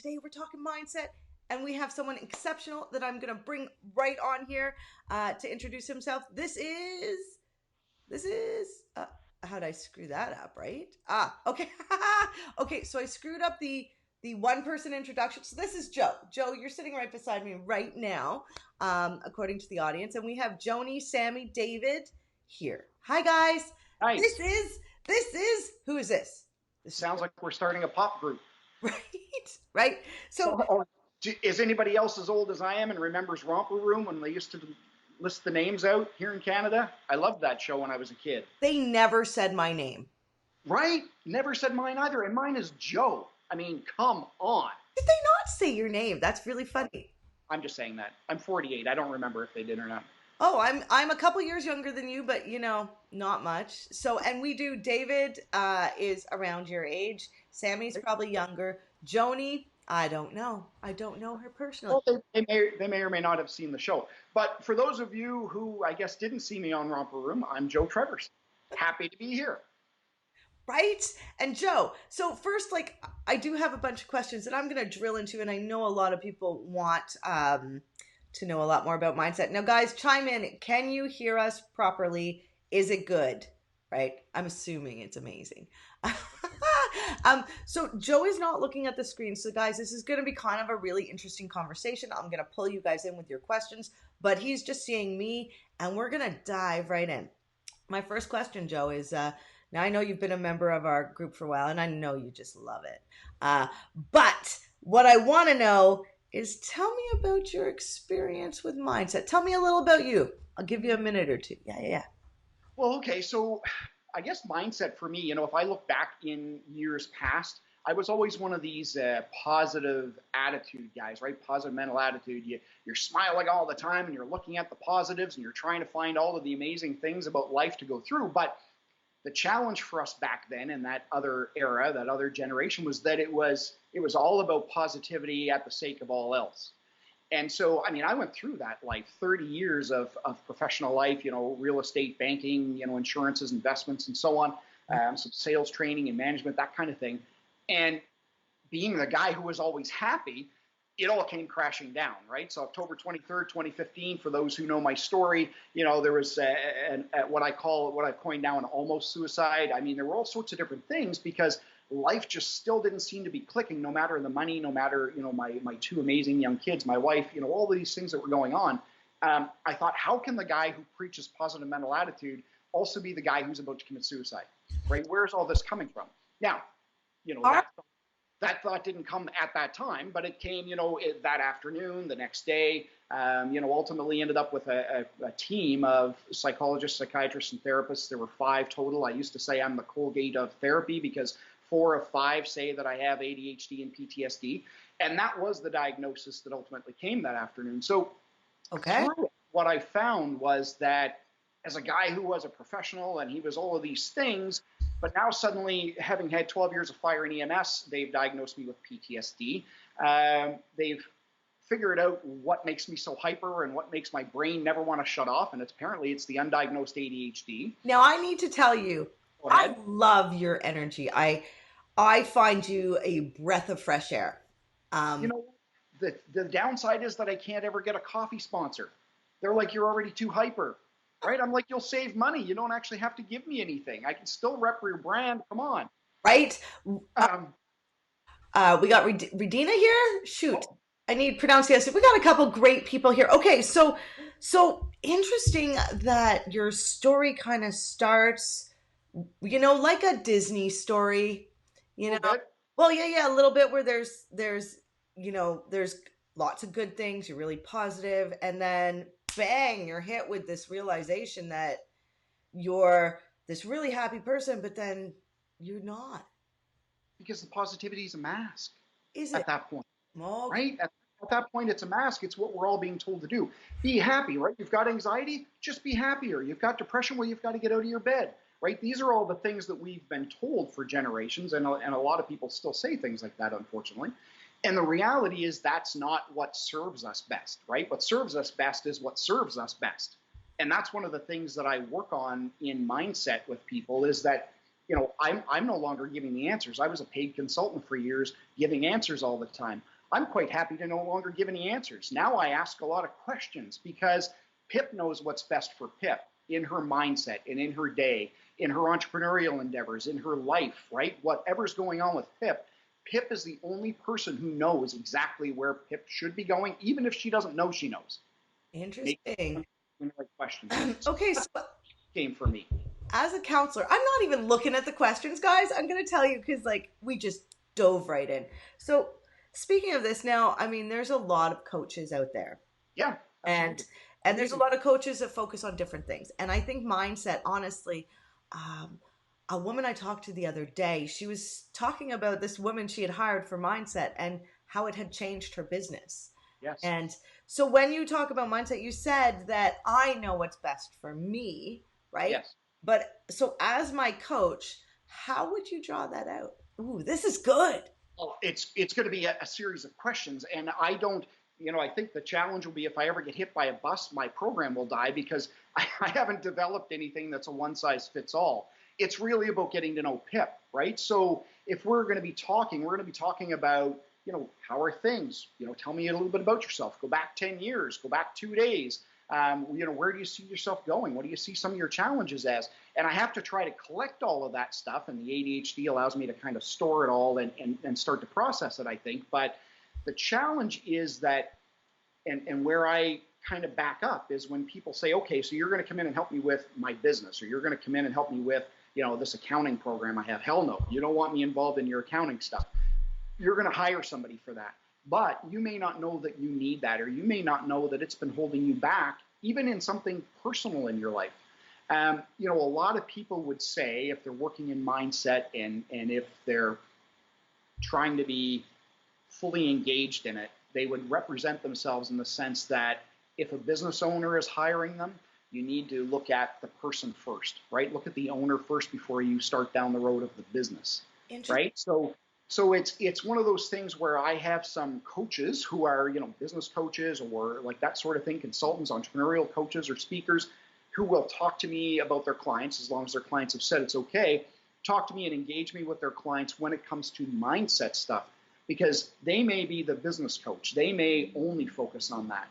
today we're talking mindset, and we have someone exceptional that I'm going to bring right on here to introduce himself. This is how'd I screw that up, right? Okay. Okay, so I screwed up the one person introduction. So this is Joe. Joe, you're sitting right beside me right now, according to the audience, and we have Joni, Sammy, David here. Hi guys. Nice. This is who is this? This is Sounds like we're starting a pop group. right, right. So Or is anybody else as old as I am and remembers Romper Room when they used to list the names out here in Canada? I loved that show when I was a kid. they never said my name. Right? Never said mine either, and mine is Joe. I mean, come on. Did they not say your name? That's really funny. I'm just saying that. I'm 48. I don't remember if they did or not. Oh, I'm a couple years younger than you, but not much. So, and we do. David is around your age. Sammy's probably younger. Joni, I don't know. I don't know her personally. Well, they may or may not have seen the show. But for those of you who I guess didn't see me on Romper Room, I'm Joe Trevors. Happy to be here. Right? And Joe, so first, like, I do have a bunch of questions that I'm going to drill into, and I know a lot of people want to know a lot more about mindset. Now, guys, chime in. Can you hear us properly? Is it good? Right? I'm assuming it's amazing. So Joe is not looking at the screen. So guys, this is going to be kind of a really interesting conversation. I'm going to pull you guys in with your questions, but he's just seeing me, and we're going to dive right in. My first question, Joe, is now I know you've been a member of our group for a while, and I know you just love it. But what I want to know is, tell me about your experience with mindset. Tell me a little about you. I'll give you a minute or two. Yeah. Well, okay, so I guess mindset for me, if I look back in years past, I was always one of these positive attitude guys, right? Positive mental attitude. You're smiling all the time, and you're looking at the positives, and you're trying to find all of the amazing things about life to go through. But the challenge for us back then in that other era, that other generation, was that it was all about positivity at the sake of all else. And so, I mean, I went through that life, 30 years of professional life, real estate, banking, insurances, investments, and so on, some sales training and management, that kind of thing. And being the guy who was always happy, it all came crashing down, right? So October 23rd, 2015, for those who know my story, there was what I've coined now an almost suicide. I mean, there were all sorts of different things because life just still didn't seem to be clicking, no matter the money, no matter, my two amazing young kids, my wife, all of these things that were going on. I thought, how can the guy who preaches positive mental attitude also be the guy who's about to commit suicide, right? Where's all this coming from? Now, that thought didn't come at that time, but it came, that afternoon, the next day, ultimately ended up with a team of psychologists, psychiatrists, and therapists. There were 5 total. I used to say I'm the Colgate of therapy because 4 of 5 say that I have ADHD and PTSD. And that was the diagnosis that ultimately came that afternoon. So Okay. what I found was that as a guy who was a professional and he was all of these things, but now suddenly, having had 12 years of fire and EMS, they've diagnosed me with PTSD. They've figured out what makes me so hyper and what makes my brain never want to shut off. And apparently it's the undiagnosed ADHD. Now I need to tell you, Go I ahead. love your energy. I find you a breath of fresh air. You Um, know, the downside is that I can't ever get a coffee sponsor. They're like, you're already too hyper, right? I'm like, you'll save money. You don't actually have to give me anything. I can still rep your brand. Come on. right? Um, We got Redina here. Shoot, oh, I need pronunciation. We got a couple great people here. Okay, so interesting that your story kind of starts, like a Disney story. a You little know, bit. well, yeah, a little bit where there's lots of good things. You're really positive, and then bang, you're hit with this realization that you're this really happy person, but then you're not. Because the positivity is a mask Is it? at that point, Okay. right? At that point, it's a mask. It's what we're all being told to do. Be happy, right? You've got anxiety, just be happier. You've got depression, well, you've got to get out of your bed, right? These are all the things that we've been told for generations, and a lot of people still say things like that, unfortunately. And the reality is that's not what serves us best, right? What serves us best is what serves us best. And that's one of the things that I work on in mindset with people is that I'm no longer giving the answers. I was a paid consultant for years, giving answers all the time. I'm quite happy to no longer give any answers. Now I ask a lot of questions because Pip knows what's best for Pip in her mindset and in her day, in her entrepreneurial endeavors, in her life, right? Whatever's going on with Pip, Pip is the only person who knows exactly where Pip should be going, even if she doesn't know she knows. Make Interesting. the right questions. So Okay, that's so a game for me. as a counselor, I'm not even looking at the questions, guys. I'm going to tell you because, like, we just dove right in. So, speaking of this now, I mean, there's a lot of coaches out there. Yeah, and absolutely. and there's a lot of coaches that focus on different things, and I think mindset, honestly, um, a woman I talked to the other day, she was talking about this woman she had hired for mindset and how it had changed her business. Yes. And so when you talk about mindset, you said that I know what's best for me, right? Yes. But so as my coach, how would you draw that out? Ooh, this is good. Oh, it's going to be a series of questions, and I don't. I think the challenge will be if I ever get hit by a bus, my program will die because I haven't developed anything that's a one size fits all. It's really about getting to know Pip, right? So if we're going to be talking, we're going to be talking about, how are things? Tell me a little bit about yourself. Go back 10 years, go back 2 days. Where do you see yourself going? What do you see some of your challenges as? And I have to try to collect all of that stuff, and the ADHD allows me to kind of store it all and start to process it, I think. But the challenge is that, and where I kind of back up is when people say, okay, so you're going to come in and help me with my business, or you're going to come in and help me with, this accounting program I have. Hell no, you don't want me involved in your accounting stuff. You're going to hire somebody for that. But you may not know that you need that, or you may not know that it's been holding you back, even in something personal in your life. A lot of people would say if they're working in mindset and if they're trying to be fully engaged in it, they would represent themselves in the sense that if a business owner is hiring them, you need to look at the person first, right? Look at the owner first before you start down the road of the business, right? So it's one of those things where I have some coaches who are, business coaches or like that sort of thing, consultants, entrepreneurial coaches or speakers who will talk to me about their clients as long as their clients have said it's okay, talk to me and engage me with their clients when it comes to mindset stuff, because they may be the business coach. They may only focus on that.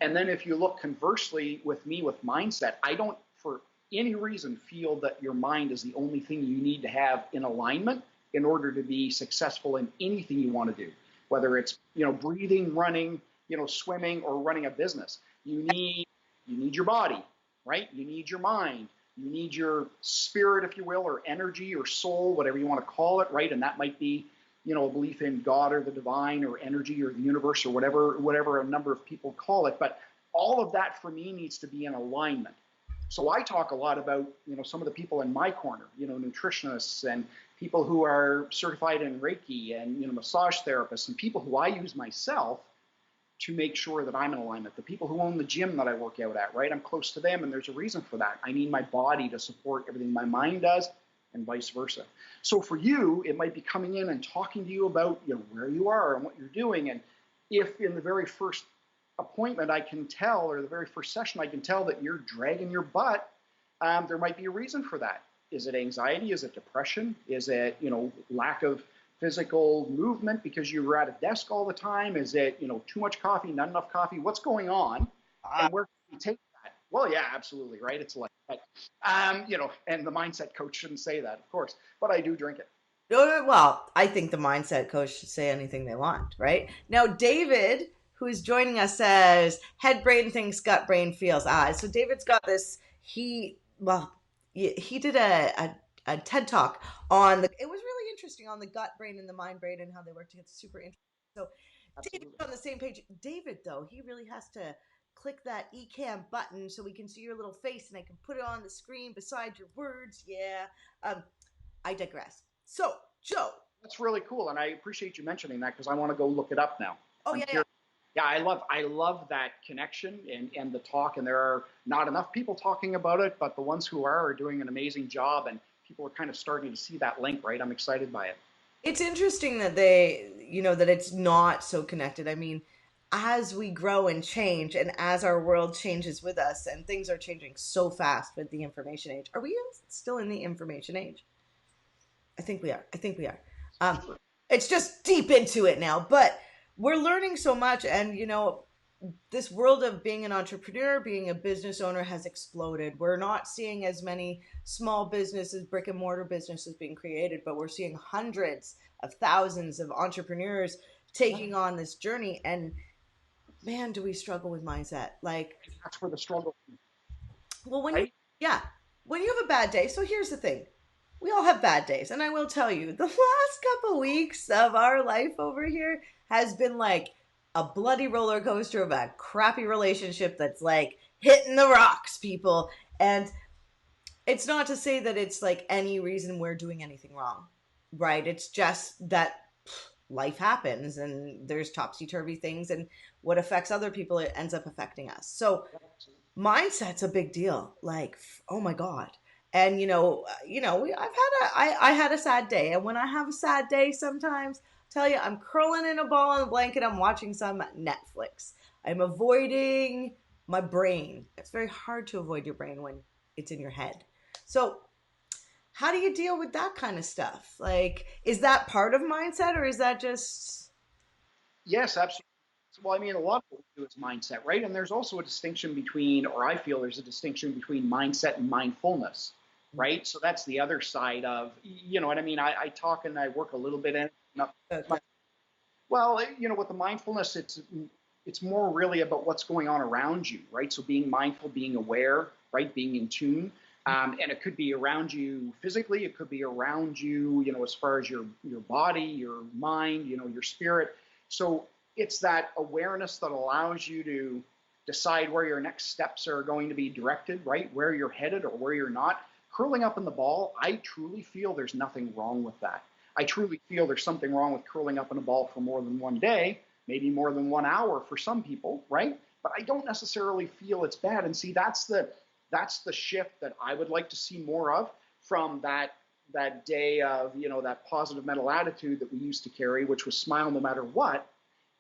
And then if you look conversely with me with mindset, I don't for any reason feel that your mind is the only thing you need to have in alignment in order to be successful in anything you want to do, whether it's, breathing, running, swimming, or running a business. You need your body, right? You need your mind. You need your spirit, if you will, or energy or soul, whatever you want to call it, right? And that might be, a belief in God or the divine or energy or the universe or whatever a number of people call it. But all of that for me needs to be in alignment. So I talk a lot about, some of the people in my corner, nutritionists and people who are certified in Reiki and, massage therapists and people who I use myself to make sure that I'm in alignment. The people who own the gym that I work out at, right? I'm close to them, and there's a reason for that. I need my body to support everything my mind does, and vice versa. So for you, it might be coming in and talking to you about, where you are and what you're doing. And if in the very first appointment I can tell, or the very first session I can tell that you're dragging your butt, there might be a reason for that. Is it anxiety? Is it depression? Is it, lack of physical movement because you were at a desk all the time? Is it, too much coffee, not enough coffee? What's going on? And where can you take that? Well, yeah, absolutely, right? It's like, and the mindset coach shouldn't say that, of course, but I do drink it. Well, I think the mindset coach should say anything they want, right? Now, David, who is joining us, says head brain thinks, gut brain feels. So David's got this. He did a TED talk on it was really interesting on the gut brain and the mind brain and how they work together. Super interesting. So Absolutely. David's on the same page. David, though, he really has to click that eCam button so we can see your little face and I can put it on the screen beside your words. Yeah. I digress. So, Joe. That's really cool, and I appreciate you mentioning that because I want to go look it up now. Oh, yeah. Yeah, I love that connection and the talk, and there are not enough people talking about it, but the ones who are doing an amazing job, and people are kind of starting to see that link, right? I'm excited by it. It's interesting that that it's not so connected. I mean, as we grow and change, and as our world changes with us, and things are changing so fast with the information age. Are we still in the information age? I think we are. I think we are. Um, it's just deep into it now, but we're learning so much. And, this world of being an entrepreneur, being a business owner has exploded. We're not seeing as many small businesses, brick and mortar businesses being created, but we're seeing hundreds of thousands of entrepreneurs taking on this journey. And man, do we struggle with mindset. Like, That's where the struggle, well, right? yeah, when you have a bad day. So here's the thing, we all have bad days. And I will tell you, the last couple weeks of our life over here has been like a bloody roller coaster of a crappy relationship that's like hitting the rocks, people. And it's not to say that it's like any reason we're doing anything wrong, right? It's just that life happens and there's topsy turvy things, and what affects other people, it ends up affecting us. So mindset's a big deal. Like, oh my god. And I had a sad day, and when I have a sad day, sometimes I tell you, I'm curling in a ball in a blanket, I'm watching some Netflix. I'm avoiding my brain. It's very hard to avoid your brain when it's in your head. So how do you deal with that kind of stuff? Like, is that part of mindset, or is that just Yes, absolutely. Well, I mean, a lot of what we do is mindset, right? And there's also a distinction between, or I feel there's a distinction between mindset and mindfulness, right? So that's the other side of, you know what I mean? I talk and I work a little bit in. okay? Well, with the mindfulness, it's more really about what's going on around you, right? So being mindful, being aware, right? Being in tune. And it could be around you physically, it could be around you, as far as your body, your mind, your spirit. So it's that awareness that allows you to decide where your next steps are going to be directed, right? Where you're headed or where you're not. Curling up in the ball, I truly feel there's nothing wrong with that. I truly feel there's something wrong with curling up in a ball for more than one day, maybe more than 1 hour for some people, right? But I don't necessarily feel it's bad. And see, that's the shift that I would like to see more of from that day of that positive mental attitude that we used to carry, which was smile no matter what,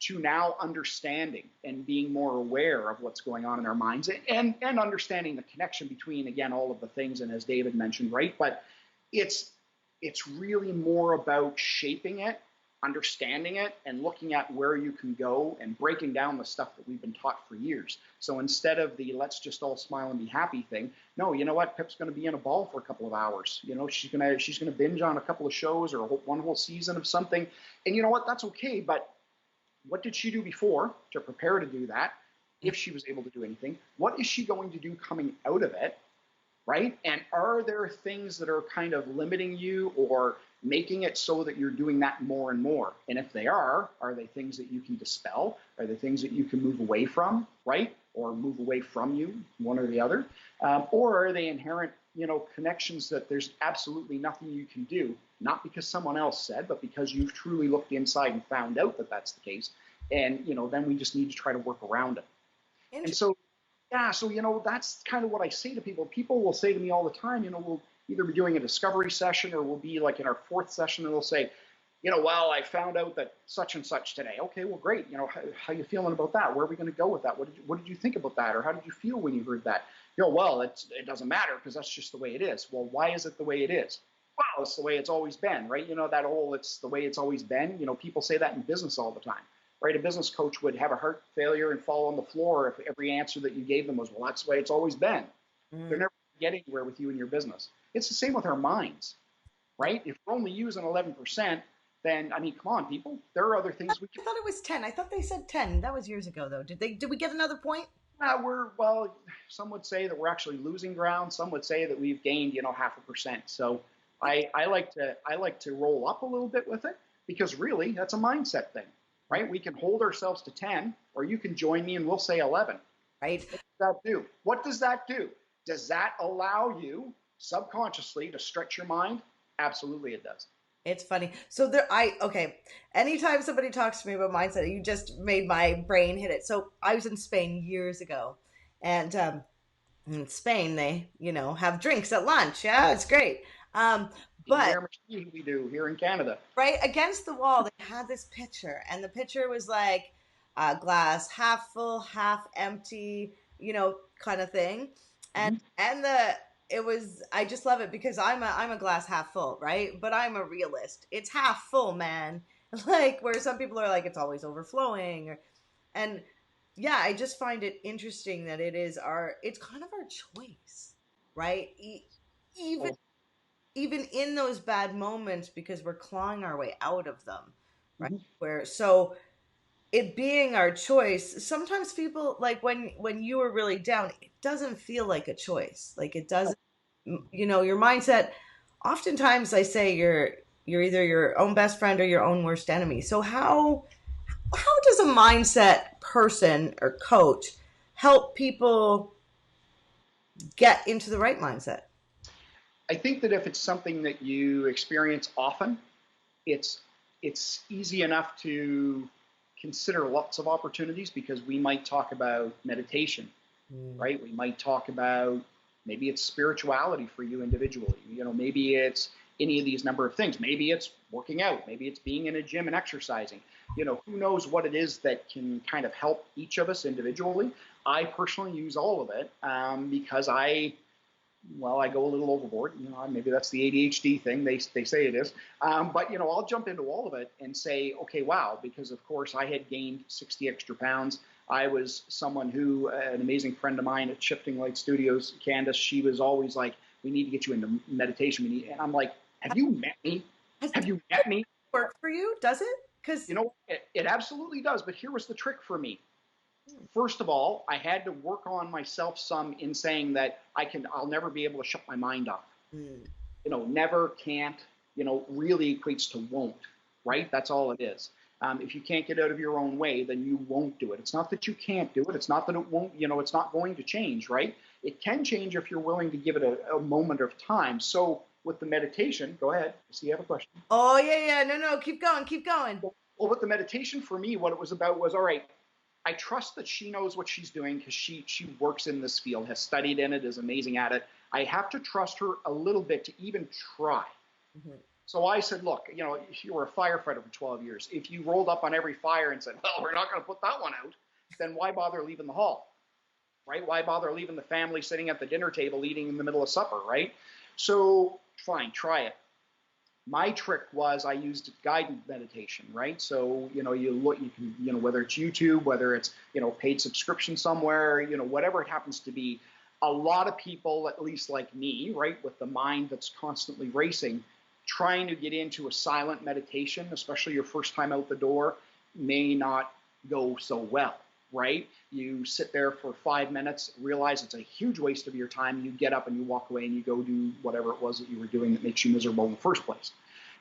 to now understanding and being more aware of what's going on in our minds, and understanding the connection between, again, all of the things, and as David mentioned, right? But it's it's really more about shaping it, understanding it, and looking at where you can go and breaking down the stuff that we've been taught for years. So instead of the let's just all smile and be happy thing, no, you know what? Pip's going to be in a ball for a couple of hours. She's gonna binge on a couple of shows or one whole season of something, and you know what? That's okay. But what did she do before to prepare to do that? If she was able to do anything, what is she going to do coming out of it? Right? And are there things that are kind of limiting you or making it so that you're doing that more and more? And if they are they things that you can dispel? Are they things that you can move away from, right? Or move away from you, one or the other? Or are they inherent, connections that there's absolutely nothing you can do, not because someone else said, but because you've truly looked inside and found out that that's the case. And, then we just need to try to work around it. And so yeah, so that's kind of what I say to people. People will say to me all the time, we'll either be doing a discovery session or we'll be like in our fourth session, and they'll say, well, I found out that such and such today. Okay, well, great. How you feeling about that? Where are we going to go with that? What did you think about that? Or how did you feel when you heard that? Well, it doesn't matter because that's just the way it is. Well, why is it the way it is? Well, it's the way it's always been, right? That whole it's the way it's always been. People say that in business all the time, right? A business coach would have a heart failure and fall on the floor if every answer that you gave them was, well, that's the way it's always been. They're never getting anywhere with you in your business. It's the same with our minds, right? If we're only using 11%, then, I mean, come on, people. There are other things we can. I thought it was 10. I thought they said 10. That was years ago, though. Did we get another point? Well, some would say that we're actually losing ground. Some would say that we've gained, 0.5%. So I like to roll up a little bit with it, because really that's a mindset thing, right? We can hold ourselves to 10, or you can join me and we'll say 11. Right. What does that do? What does that do? Does that allow you subconsciously to stretch your mind? Absolutely, it does. It's funny. So okay. Anytime somebody talks to me about mindset, you just made my brain hit it. So I was in Spain years ago, and in Spain they, have drinks at lunch. Yeah, it's great. But We do here in Canada. right against the wall, they had this picture, and the picture was like a glass half full, half empty, kind of thing, and Mhm. and it was, I just love it because I'm a glass half full, right? But I'm a realist. It's half full, man. Like where some people are like it's always overflowing, and yeah, I just find it interesting that it's kind of our choice, right? Even Oh, even in those bad moments because we're clawing our way out of them, right? mhm. Where so it being our choice, sometimes people like when you are really down, it doesn't feel like a choice. Like it No. doesn't, your mindset. Oftentimes, I say you're either your own best friend or your own worst enemy. So how does a mindset person or coach help people get into the right mindset? I think that if it's something that you experience often, it's easy enough to consider lots of opportunities because we might talk about meditation, Mm. right? We might talk about maybe it's spirituality for you individually. Maybe it's any of these number of things. Maybe it's working out. Maybe it's being in a gym and exercising. Who knows what it is that can kind of help each of us individually. I personally use all of it because I go a little overboard. Maybe that's the ADHD thing. They say it is. But I'll jump into all of it and say, okay, wow, because of course I had gained 60 extra pounds. I was someone who, an amazing friend of mine at Shifting Light Studios, Candace, she was always like, we need to get you into meditation. And I'm like, have you met me? Does Have it you met me? work for you? Does it? Because It absolutely does. But here was the trick for me. First of all, I had to work on myself some in saying that I'll never be able to shut my mind off. Never, can't, really equates to won't, right? That's all it is. If you can't get out of your own way, then you won't do it. It's not that you can't do it. It's not that it won't, it's not going to change, right? It can change if you're willing to give it a moment of time. So with the meditation, go ahead. I see you have a question. oh yeah, no, keep going, keep going. Well, with the meditation for me, what it was about was, all right, I trust that she knows what she's doing because she works in this field, has studied in it, is amazing at it. I have to trust her a little bit to even try. Mhm. So I said, look, you were a firefighter for 12 years. If you rolled up on every fire and said, well, we're not going to put that one out, then why bother leaving the hall, right? Why bother leaving the family sitting at the dinner table eating in the middle of supper, right? So fine, try it. My trick was I used guided meditation, right? So, you can, whether it's YouTube, whether it's, paid subscription somewhere, whatever it happens to be. A lot of people, at least like me, right, with the mind that's constantly racing, trying to get into a silent meditation, especially your first time out the door, may not go so well, right? You sit there for 5 minutes, realize it's a huge waste of your time. You get up and you walk away and you go do whatever it was that you were doing that makes you miserable in the first place.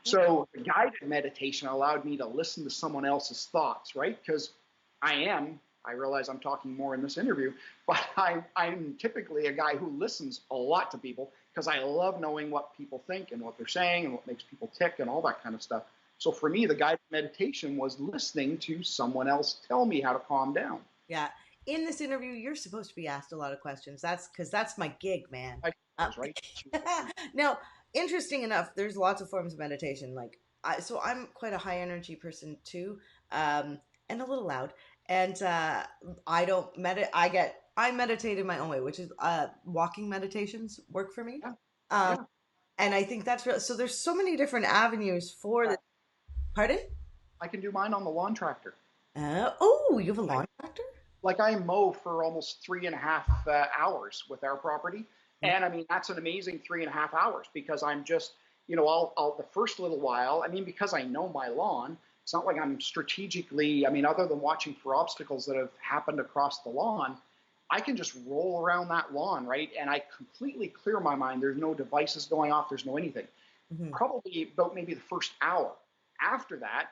So the guided meditation allowed me to listen to someone else's thoughts, right? Because I realize I'm talking more in this interview, but I'm typically a guy who listens a lot to people because I love knowing what people think and what they're saying and what makes people tick and all that kind of stuff. So for me, the guided meditation was listening to someone else tell me how to calm down. Yeah. In this interview, you're supposed to be asked a lot of questions. That's because that's my gig, man. I Uh, was right. now, interesting enough, there's lots of forms of meditation. So I'm quite a high energy person too, and a little loud. And I don't I meditate in my own way, which is walking meditations work for me. Yeah, Um, yeah. and I think that's real. So there's so many different avenues for the. Pardon? I can do mine on the lawn tractor. Oh, you have a lawn tractor? Like I mow for almost 3.5 hours with our property. And I mean, that's an amazing 3.5 hours because I'm just, I'll the first little while, I mean, because I know my lawn, it's not like I'm strategically, I mean, other than watching for obstacles that have happened across the lawn, I can just roll around that lawn, right? And I completely clear my mind. There's no devices going off. There's no anything. Mm-hmm. Probably about maybe the first hour. After that,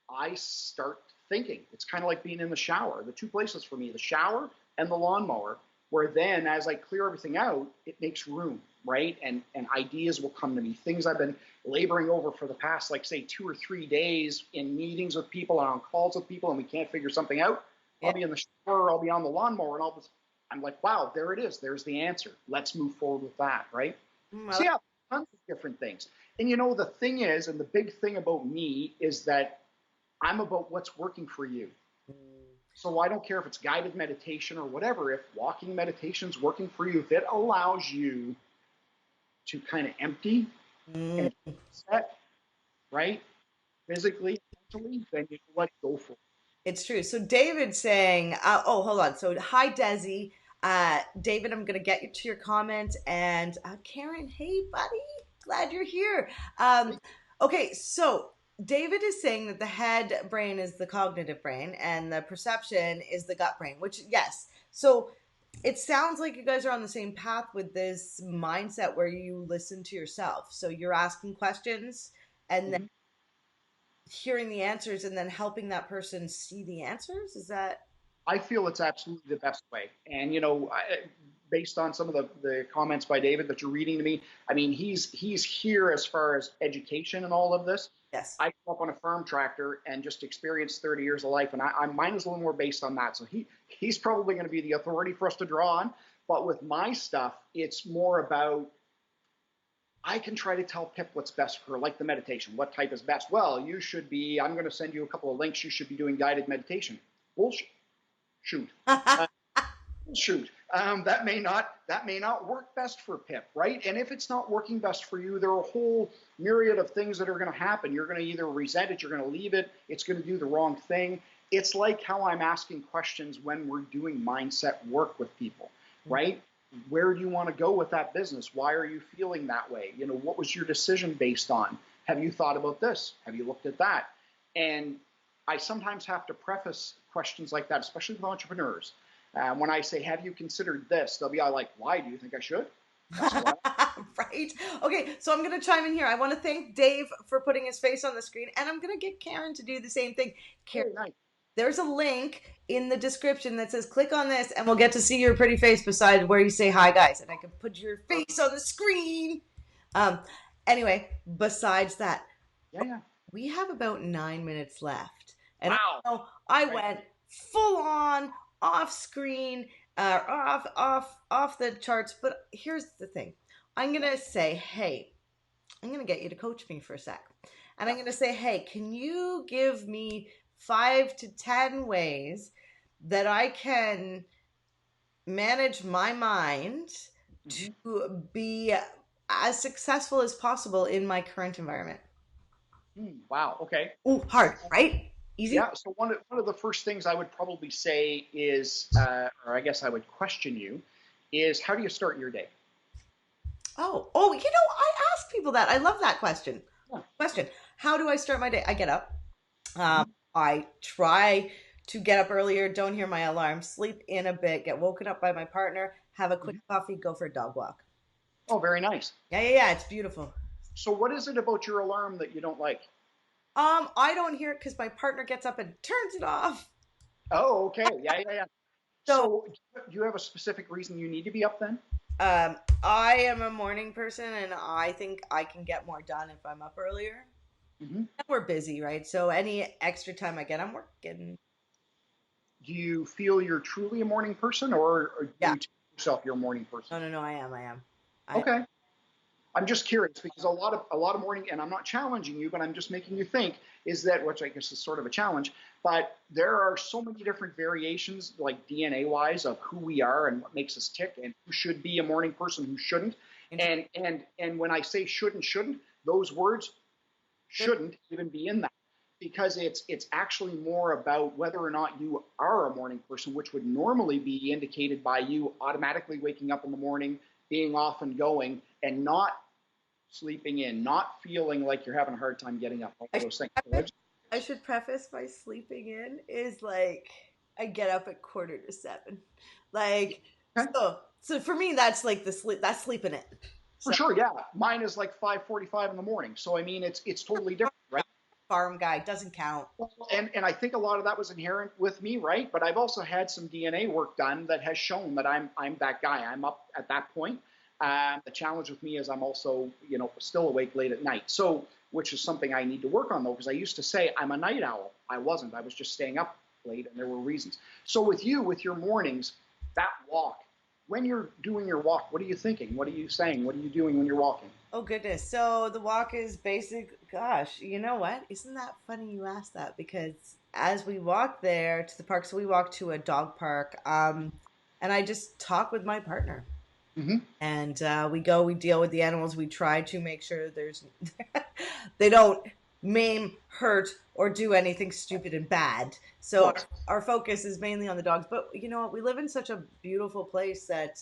I start thinking. It's kind of like being in the shower. The two places for me, the shower and the lawnmower, where then as I clear everything out, it makes room, right? And ideas will come to me. Things I've been laboring over for the past, like say 2 or 3 days in meetings with people and on calls with people, and we can't figure something out. Yeah. I'll be in the shower, I'll be on the lawnmower, and I'm like, wow, there it is. There's the answer. Let's move forward with that, right? So yeah, tons of different things. And the thing is, and the big thing about me is that I'm about what's working for you. So I don't care if it's guided meditation or whatever. If walking meditation is working for you, if it allows you to kind of empty Mm. and set, right? Physically, mentally, then you know what, go for it. It's true. So David's saying, oh, hold on. So hi, Desi. David, I'm going to get you to your comment. And Karen, hey, buddy. Glad you're here. Um, okay, so David is saying that the head brain is the cognitive brain and the perception is the gut brain, which, yes. So it sounds like you guys are on the same path with this mindset where you listen to yourself. So you're asking questions and then Mhm. hearing the answers and then helping that person see the answers. Is that I feel it's absolutely the best way. And based on some of the comments by David that you're reading to me, I mean, he's here as far as education and all of this. yes? I grew up on a farm tractor and just experienced 30 years of life, and mine is a little more based on that. So he's probably going to be the authority for us to draw on. But with my stuff, it's more about I can try to tell Pip what's best for her, like the meditation. What type is best? Well, you should be. I'm going to send you a couple of links. You should be doing guided meditation. Bullshit. Shoot. Uh, shoot. That may not work best for Pip, right? And if it's not working best for you, there are a whole myriad of things that are going to happen. You're going to either resent it, you're going to leave it, it's going to do the wrong thing. It's like how I'm asking questions when we're doing mindset work with people, right? Where do you want to go with that business? Why are you feeling that way? What was your decision based on? Have you thought about this? Have you looked at that? And I sometimes have to preface questions like that, especially with entrepreneurs. When I say, have you considered this? They'll be all like, why? Do you think I should? That's why. Right. Okay, so I'm going to chime in here. I want to thank Dave for putting his face on the screen, and I'm going to get Karen to do the same thing. Karen, Very nice. there's a link in the description that says click on this, and we'll get to see your pretty face beside where you say hi, guys, and I can put your face on the screen. Um, anyway, besides that, Yeah, yeah. we have about 9 minutes left. And Wow. I know I Right. went full on off screen, off the charts. But here's the thing: I'm gonna say, hey, I'm gonna get you to coach me for a sec, and I'm gonna say, hey, can you give me 5 to 10 ways that I can manage my mind Mm-hmm. to be as successful as possible in my current environment? Wow. Okay. Oh, hard, right? Easy? Yeah. So one of the first things I would probably say is, or I guess I would question you, is how do you start your day? Oh, I ask people that. I love that question. Yeah. Question. How do I start my day? I get up. Mm-hmm. I try to get up earlier, don't hear my alarm, sleep in a bit, get woken up by my partner, have a quick Mm-hmm. coffee, go for a dog walk. Oh, very nice. Yeah, it's beautiful. So what is it about your alarm that you don't like? I don't hear it because my partner gets up and turns it off. Oh, okay. Yeah, yeah, yeah. So, So do you have a specific reason you need to be up then? I am a morning person and I think I can get more done if I'm up earlier. Mm-hmm. And we're busy, right? So any extra time I get, I'm working. Do you feel you're truly a morning person, or do Yeah. you tell yourself you're a morning person? No, I am. I Okay. I'm just curious because a lot of morning, and I'm not challenging you, but I'm just making you think, is that, which I guess is sort of a challenge, but there are so many different variations, like DNA wise, of who we are and what makes us tick, and who should be a morning person, who shouldn't. And when I say shouldn't, those words shouldn't even be in that, because it's actually more about whether or not you are a morning person, which would normally be indicated by you automatically waking up in the morning, being off and going, and not sleeping in, not feeling like you're having a hard time getting up, all I those things. I should preface my sleeping in is like I get up at 6:45. Like Okay. so for me that's like the sleep that's sleeping in. For So sure, yeah. Mine is like 5:45 in the morning, so I mean it's totally different, right? farm guy doesn't count. And I think a lot of that was inherent with me, right? But I've also had some DNA work done that has shown that I'm that guy. I'm up at that point. The challenge with me is I'm also still awake late at night. So which is something I need to work on though, because I used to say I'm a night owl. I wasn't. I was just staying up late, and there were reasons. So with you, with your mornings, that walk. When you're doing your walk, what are you thinking? What are you saying? What are you doing when you're walking? Oh goodness. So the walk is basic. Gosh, you know what? Isn't that funny you asked that? Because as we walk there to the park, so we walk to a dog park, and I just talk with my partner. Hmm. And we deal with the animals. We try to make sure there's they don't maim, hurt, or do anything stupid and bad. Of So course. our focus is mainly on the dogs. But you know what? We live in such a beautiful place that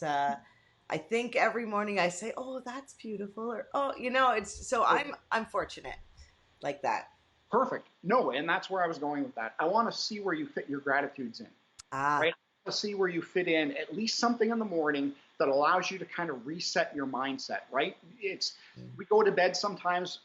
I think every morning I say, "Oh, that's beautiful," or "Oh, you know," it's so I'm fortunate like that. Perfect. No, and that's where I was going with that. I want to see where you fit your gratitudes in, Ah, right? To see where you fit in at least something in the morning that allows you to kind of reset your mindset, right? It's we go to bed sometimes,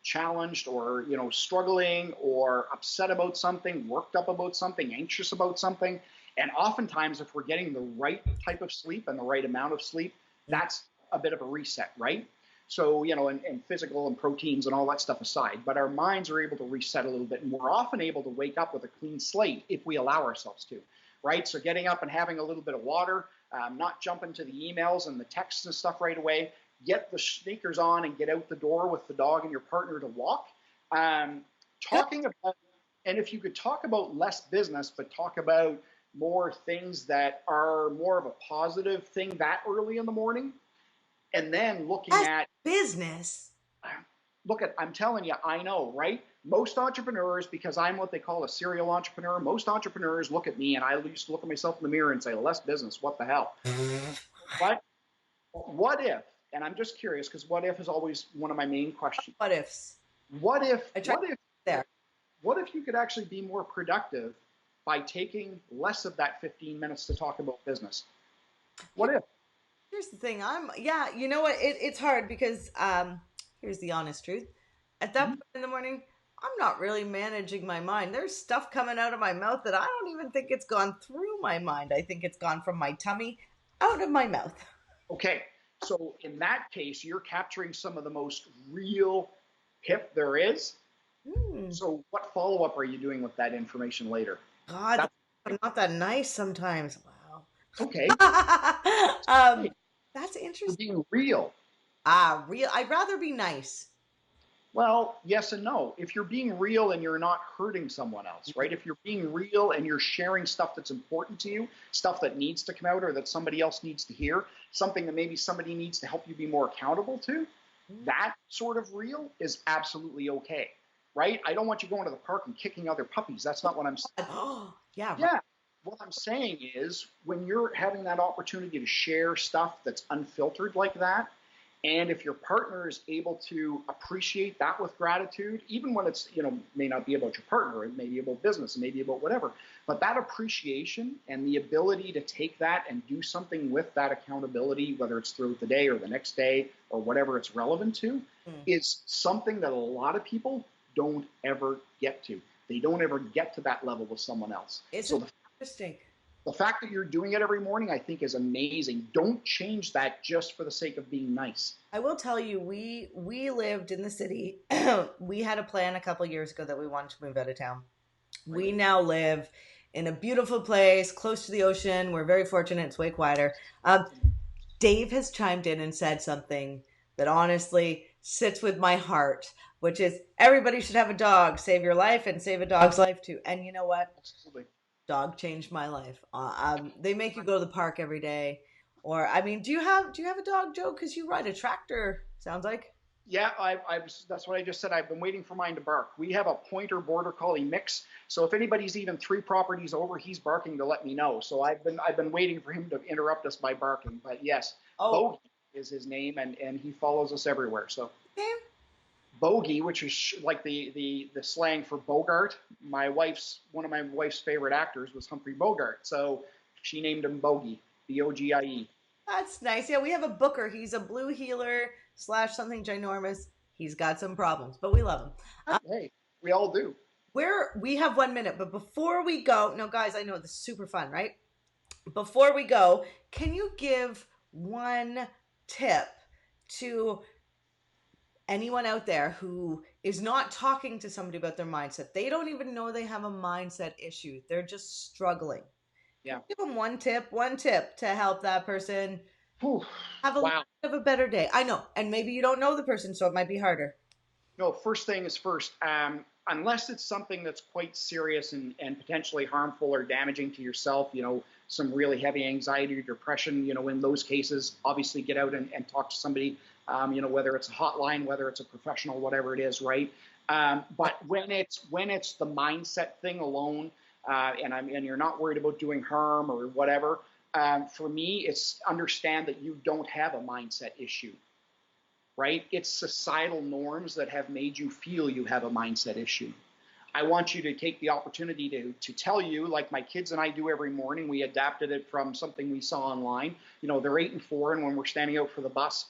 challenged or, struggling or upset about something, worked up about something, anxious about something. And oftentimes, if we're getting the right type of sleep and the right amount of sleep, that's a bit of a reset, right? So, and physical and proteins and all that stuff aside, but our minds are able to reset a little bit, and we're often able to wake up with a clean slate if we allow ourselves to, right? So getting up and having a little bit of water, not jumping to the emails and the texts and stuff right away, get the sneakers on and get out the door with the dog and your partner to walk. Um, good. Talking about, and if you could talk about less business, but talk about more things that are more of a positive thing that early in the morning, and then looking That's at business. I'm telling you, I know, right? Most entrepreneurs, because I'm what they call a serial entrepreneur, most entrepreneurs look at me and I used to look at myself in the mirror and say, less business, what the hell? But what if, and I'm just curious because what if is always one of my main questions. What ifs? What if, I try what if, there. what if you could actually be more productive by taking less of that 15 minutes to talk about business? What if? Here's the thing. Yeah, you know what? It's hard because here's the honest truth. At that Mhm. point in the morning, I'm not really managing my mind. There's stuff coming out of my mouth that I don't even think it's gone through my mind. I think it's gone from my tummy out of my mouth. Okay, so in that case, you're capturing some of the most real hip there is. Hmm. So what follow up are you doing with that information later? God, That's I'm not that nice sometimes. Wow. okay. Hey, That's you're interesting. being real. Real. I'd rather be nice. Well, yes and no. If you're being real and you're not hurting someone else, right? If you're being real and you're sharing stuff that's important to you, stuff that needs to come out or that somebody else needs to hear, something that maybe somebody needs to help you be more accountable to, that sort of real is absolutely okay, right? I don't want you going to the park and kicking other puppies. That's not what I'm saying. Oh, yeah, right. Yeah. What I'm saying is when you're having that opportunity to share stuff that's unfiltered like that, and if your partner is able to appreciate that with gratitude, even when it's, may not be about your partner, it may be about business, it may be about whatever, but that appreciation and the ability to take that and do something with that accountability, whether it's throughout the day or the next day or whatever it's relevant to, Hmm. is something that a lot of people don't ever get to. They don't ever get to that level with someone else. So Isn't the it interesting? the fact that you're doing it every morning, I think, is amazing. Don't change that just for the sake of being nice. I will tell you, we lived in the city. We had a plan a couple years ago that we wanted to move out of town. Right. We now live in a beautiful place close to the ocean. We're very fortunate. It's way quieter. Dave has chimed in and said something that honestly sits with my heart, which is everybody should have a dog. Save your life and save a dog's life too. And you know what? Absolutely. Dog changed my life. They make you go to the park every day. Or I mean, do you have a dog, Joe? Because you ride a tractor. Sounds like. Yeah, that's what I just said. I've been waiting for mine to bark. We have a pointer border collie mix, so if anybody's even 3 properties over, he's barking to let me know. So I've been waiting for him to interrupt us by barking. But yes, Oh, Bogey is his name, and he follows us everywhere. So okay. Bogey, which is like the slang for Bogart. One of my wife's favorite actors was Humphrey Bogart, so she named him Bogey, Bogie. That's nice. Yeah, we have a Booker. He's a blue healer slash something ginormous. He's got some problems, but we love him. Hey, we all do. We have 1 minute, but before we go, no, guys, I know this is super fun, right? Before we go, can you give one tip to anyone out there who is not talking to somebody about their mindset? They don't even know they have a mindset issue. They're just struggling. Yeah. Give them one tip to help that person Whew. have a little Wow. bit of a better day. I know, and maybe you don't know the person, so it might be harder. No, first thing is first. unless it's something that's quite serious and potentially harmful or damaging to yourself, some really heavy anxiety or depression, in those cases, obviously get out and talk to somebody, whether it's a hotline, whether it's a professional, whatever it is, right? But when it's the mindset thing alone, and you're not worried about doing harm or whatever, for me, it's understand that you don't have a mindset issue. Right? It's societal norms that have made you feel you have a mindset issue. I want you to take the opportunity to tell you, like my kids and I do every morning. We adapted it from something we saw online. They're 8 and 4, and when we're standing out for the bus,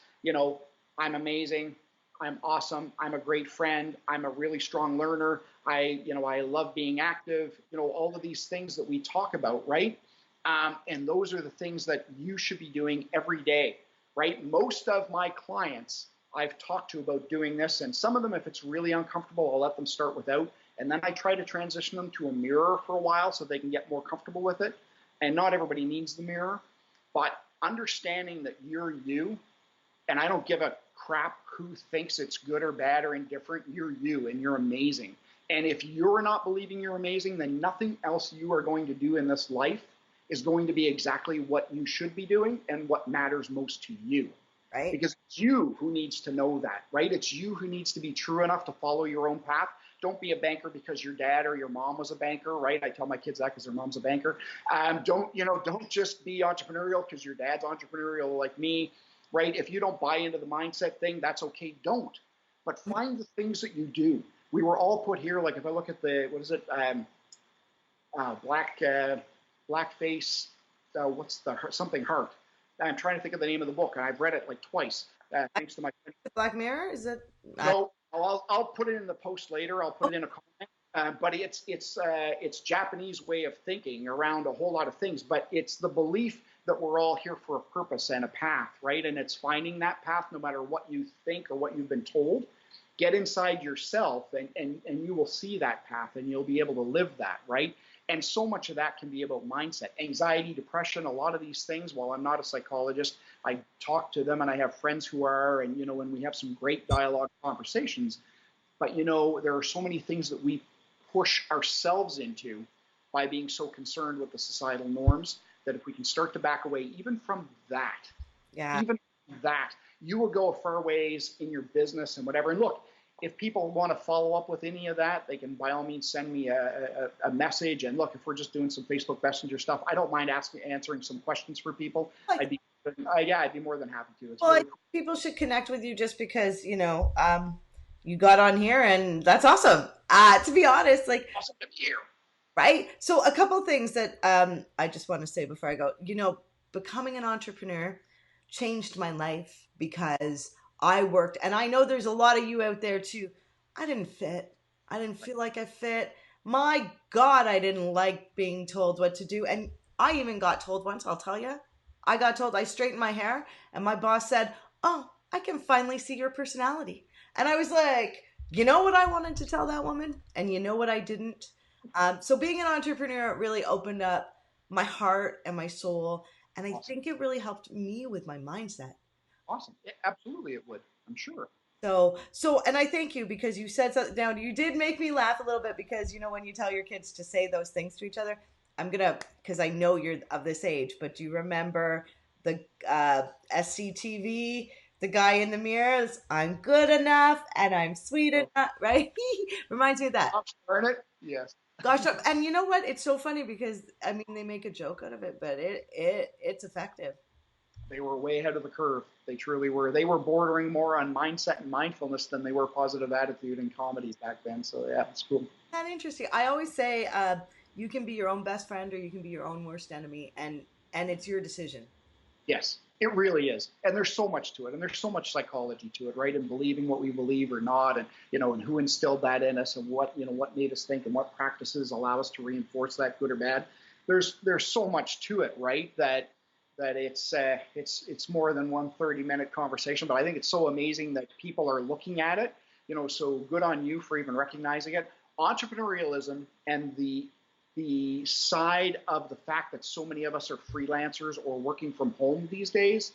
I'm amazing, I'm awesome, I'm a great friend, I'm a really strong learner, I love being active, all of these things that we talk about, right? And those are the things that you should be doing every day, right? Most of my clients I've talked to about doing this, and some of them, if it's really uncomfortable, I'll let them start without, and then I try to transition them to a mirror for a while so they can get more comfortable with it. And not everybody needs the mirror, but understanding that you're you, and I don't give a crap who thinks it's good or bad or indifferent, you're you and you're amazing. And if you're not believing you're amazing, then nothing else you are going to do in this life is going to be exactly what you should be doing and what matters most to you. Right. Because it's you who needs to know that, right? It's you who needs to be true enough to follow your own path. Don't be a banker because your dad or your mom was a banker, right? I tell my kids that because their mom's a banker. Don't just be entrepreneurial because your dad's entrepreneurial like me, right? If you don't buy into the mindset thing, that's okay. Don't. But find the things that you do. We were all put here. Like if I look at the, what is it? Blackface. What's the something heart? I'm trying to think of the name of the book, and I've read it like twice. Thanks to my Black Mirror, is it? No, I'll put it in the post later. I'll put it in a comment. But it's Japanese way of thinking around a whole lot of things. But it's the belief that we're all here for a purpose and a path, right? And it's finding that path no matter what you think or what you've been told. Get inside yourself, and you will see that path, and you'll be able to live that, right? And so much of that can be about mindset, anxiety, depression, a lot of these things. While I'm not a psychologist, I talk to them and I have friends who are, and, and we have some great dialogue conversations. But, there are so many things that we push ourselves into by being so concerned with the societal norms that if we can start to back away, even from that, you will go a far ways in your business and whatever. And look, if people want to follow up with any of that, they can by all means send me a message. And look, if we're just doing some Facebook Messenger stuff, I don't mind answering some questions for people. I'd be more than happy to. Well, really cool. People should connect with you just because you got on here, and that's awesome. To be honest, like awesome to be here. Right. So a couple things that I just want to say before I go. Becoming an entrepreneur changed my life because I worked, and I know there's a lot of you out there too. I didn't fit. I didn't feel like I fit. My God, I didn't like being told what to do. And I even got told once, I'll tell you, I got told I straightened my hair and my boss said, "Oh, I can finally see your personality." And I was like, you know what I wanted to tell that woman? And you know what I didn't? So being an entrepreneur really opened up my heart and my soul. And I think it really helped me with my mindset. Awesome. Yeah, absolutely it would. I'm sure. So, and I thank you because you said something down. You did make me laugh a little bit because, when you tell your kids to say those things to each other, because I know you're of this age, but do you remember the SCTV, the guy in the mirrors? I'm good enough and I'm sweet enough, right? Reminds me of that. Burn it? Yes. Gosh, and you know what? It's so funny because, they make a joke out of it, but it's effective. They were way ahead of the curve. They truly were. They were bordering more on mindset and mindfulness than they were positive attitude and comedy back then. So yeah, it's cool. That interesting. I always say you can be your own best friend or you can be your own worst enemy, and it's your decision. Yes, it really is. And there's so much to it, and there's so much psychology to it, right? And believing what we believe or not, and and who instilled that in us, and what what made us think, and what practices allow us to reinforce that, good or bad. There's so much to it, right? That it's more than one 30-minute conversation, but I think it's so amazing that people are looking at it. So good on you for even recognizing it. Entrepreneurialism and the side of the fact that so many of us are freelancers or working from home these days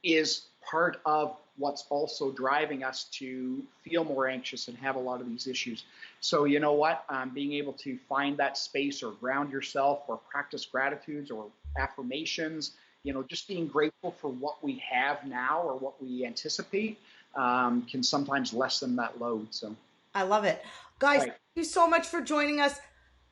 is part of what's also driving us to feel more anxious and have a lot of these issues. So you know what, being able to find that space or ground yourself or practice gratitudes or affirmations, just being grateful for what we have now or what we anticipate can sometimes lessen that load. So I love it. Guys, right. thank you so much for joining us.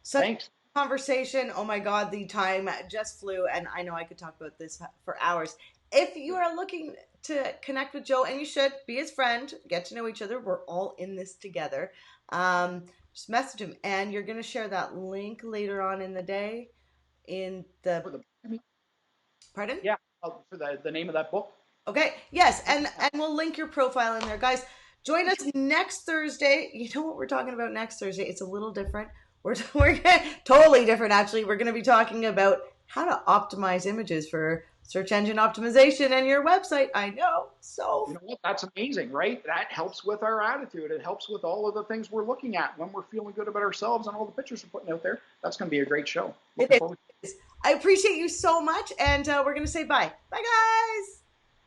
Such Thanks. a conversation. Oh my God, the time just flew, and I know I could talk about this for hours. If you are looking to connect with Joe, and you should be his friend, get to know each other, we're all in this together. Just message him, and you're going to share that link later on in the day in the. For the Pardon? Yeah, for the name of that book. Okay, yes, and we'll link your profile in there, guys. Join us next Thursday. You know what we're talking about next Thursday? It's a little different. We're totally different, actually. We're going to be talking about how to optimize images for search engine optimization and your website. I know, so You know what? That's amazing, right? That helps with our attitude. It helps with all of the things we're looking at when we're feeling good about ourselves and all the pictures we're putting out there. That's going to be a great show. it Looking forward. is. I appreciate you so much, and we're going to say bye. Bye, guys.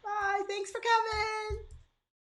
Bye. Thanks for coming.